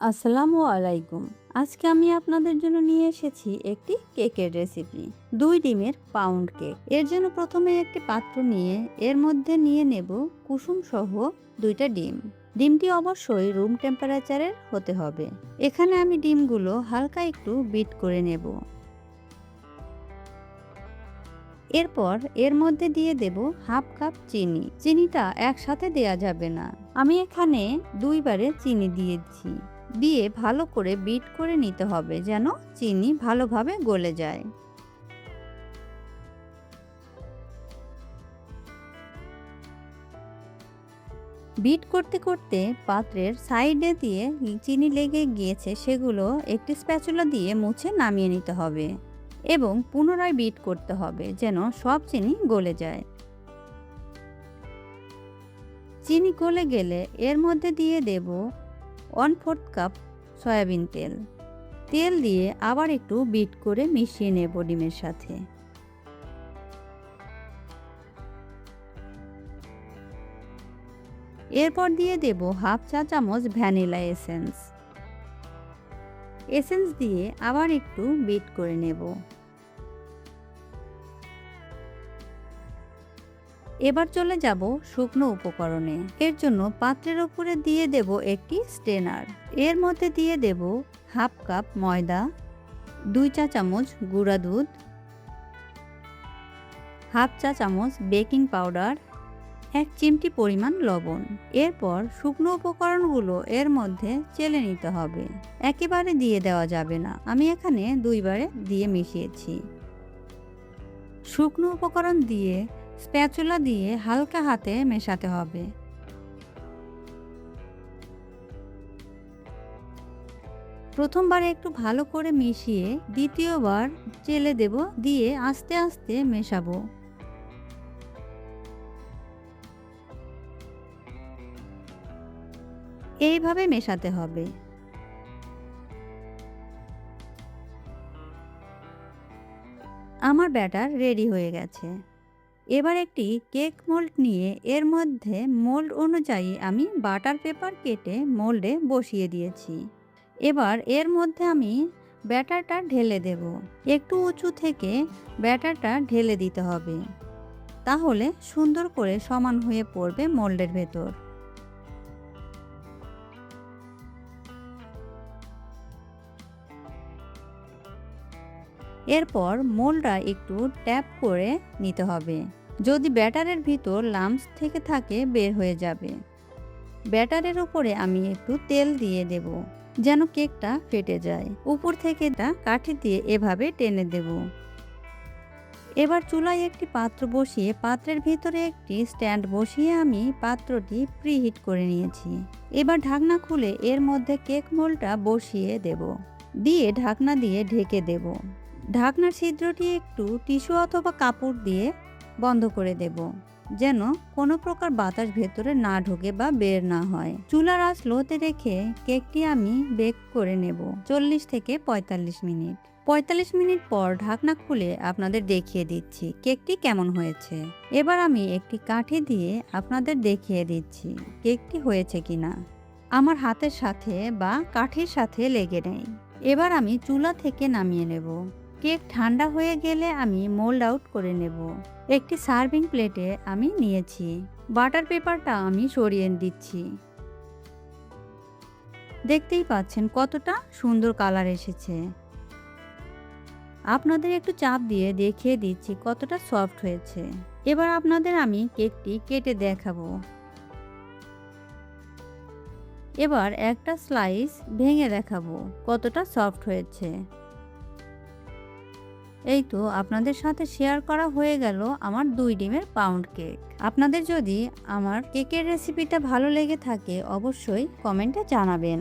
আসসালামু আলাইকুম। আজকে আমি আপনাদের জন্য নিয়ে এসেছি একটি কেকের রেসিপি। 2 ডিমের পাউন্ড কেক। এর জন্য প্রথমে একটি পাত্র নিয়ে এর মধ্যে নিয়ে নেব কুসুম সহ 2টা ডিম। ডিমটি অবশ্যই রুম টেম্পারেচারের হতে হবে। এখানে আমি ডিমগুলো হালকা একটু বিট করে নেব। এরপর এর মধ্যে দিয়ে দেব হাফ কাপ চিনি। চিনিটা একসাথে দেয়া যাবে না। আমি এখানে 2 বারে চিনি দিয়েছি। দিয়ে ভালো করে বিট করে নিতে হবে যেন চিনি ভালোভাবে গলে যায়। বিট করতে করতে পাত্রের সাইডে দিয়ে চিনি লেগে গিয়েছে সেগুলো একটি স্প্যাচুলা দিয়ে মুছে নামিয়ে নিতে হবে এবং পুনরায় বিট করতে হবে যেন সব চিনি গলে যায়। চিনি গলে গেলে এর মধ্যে দিয়ে দেব 1/4 কাপ সয়াবিন তেল। তেল দিয়ে আবার একটু বিট করে মিশিয়ে নেব ডিমের সাথে। এরপর দিয়ে দেব হাফ চা চামচ ভ্যানিলা এসেন্স। এসেন্স দিয়ে আবার একটু বিট করে নেব। এবার চলে যাব শুকনো উপকরণে। এর জন্য পাত্রের উপরে দিয়ে দেব একটি স্ট্রেনার। এর মধ্যে দিয়ে দেব হাফ কাপ ময়দা, 2 চা চামচ গুঁড়া দুধ, হাফ চা চামচ বেকিং পাউডার, 1 চিমটি পরিমাণ লবণ। এরপর শুকনো উপকরণগুলো এর মধ্যে চেলে নিতে হবে। একেবারে দিয়ে দেওয়া যাবে না। আমি এখানে 2 বারে দিয়ে মিশিয়েছি। শুকনো উপকরণ দিয়ে স্প্যাচুলা দিয়ে হালকা হাতে মেশাতে হবে। প্রথমবারে একটু ভালো করে মিশিয়ে দ্বিতীয়বার চেলে দেব, দিয়ে আস্তে আস্তে মেশাবো। এইভাবে মেশাতে হবে। আমার ব্যাটার রেডি হয়ে গেছে। এবার একটি কেক মোল্ড নিয়ে এর মধ্যে মোল্ড অনুযায়ী আমি বাটার পেপার কেটে মোল্ডে বসিয়ে দিয়েছি। এবার এর মধ্যে আমি ব্যাটারটা ঢেলে দেব। একটু উঁচু থেকে ব্যাটারটা ঢেলে দিতে হবে, তাহলে সুন্দর করে সমান হয়ে পড়বে মোল্ডের ভেতর। এরপর মোল্ডটা একটু ট্যাপ করে নিতে হবে। যদি ব্যাটারের ভিতর লাম্পস থেকে থাকে বের হয়ে যাবে। ব্যাটারের উপরে আমি একটু তেল দিয়ে দেব যেন কেকটা ফেটে যায়। উপর থেকে এটা কাঠি দিয়ে এভাবে টেনে দেব। এবার চুলায় একটি পাত্র বসিয়ে পাত্রের ভিতরে একটি স্ট্যান্ড বসিয়ে আমি পাত্রটি প্রিহিট করে নিয়েছি। এবার ঢাকনা খুলে এর মধ্যে কেক মোল্ডটা বসিয়ে দেব, দিয়ে ঢাকনা দিয়ে ঢেকে দেব। ঢাকনার ছিদ্রটি একটু টিস্যু অথবা কাপড় দিয়ে বন্ধ করে দেব যেন কোনো প্রকার বাতাস ভেতরে না ঢোকে বা বের না হয়। চুলার আঁচ লোতে রেখে কেকটি আমি বেক করে নেব 40 থেকে 45 মিনিট। 45 মিনিট পর ঢাকনা খুলে আপনাদের দেখিয়ে দিচ্ছি কেকটি কেমন হয়েছে। এবার আমি একটি কাঠি দিয়ে আপনাদের দেখিয়ে দিচ্ছি কেকটি হয়েছে কিনা। আমার হাতের সাথে বা কাঠির সাথে লেগে নেই। এবার আমি চুলা থেকে নামিয়ে নেব। কেক ঠান্ডা হয়ে গেলে আমি মোল্ড আউট করে নেব। একটি সার্ভিং প্লেটে আমি নিয়েছি। বাটার পেপারটা আমি সরিয়ে দিচ্ছি। দেখতেই পাচ্ছেন কতটা সুন্দর কালার এসেছে। আপনাদের একটু চাপ দিয়ে দেখিয়ে দিচ্ছি কতটা সফট হয়েছে। এবার আপনাদের আমি কেকটি কেটে দেখাবো। এবার একটা স্লাইস ভেঙে দেখাবো কতটা সফট হয়েছে। এই তো আপনাদের সাথে শেয়ার করা হয়ে গেল আমার 2 ডিমের পাউন্ড কেক। আপনাদের যদি আমার কেকের রেসিপিটা ভালো লেগে থাকে অবশ্যই কমেন্টে জানাবেন।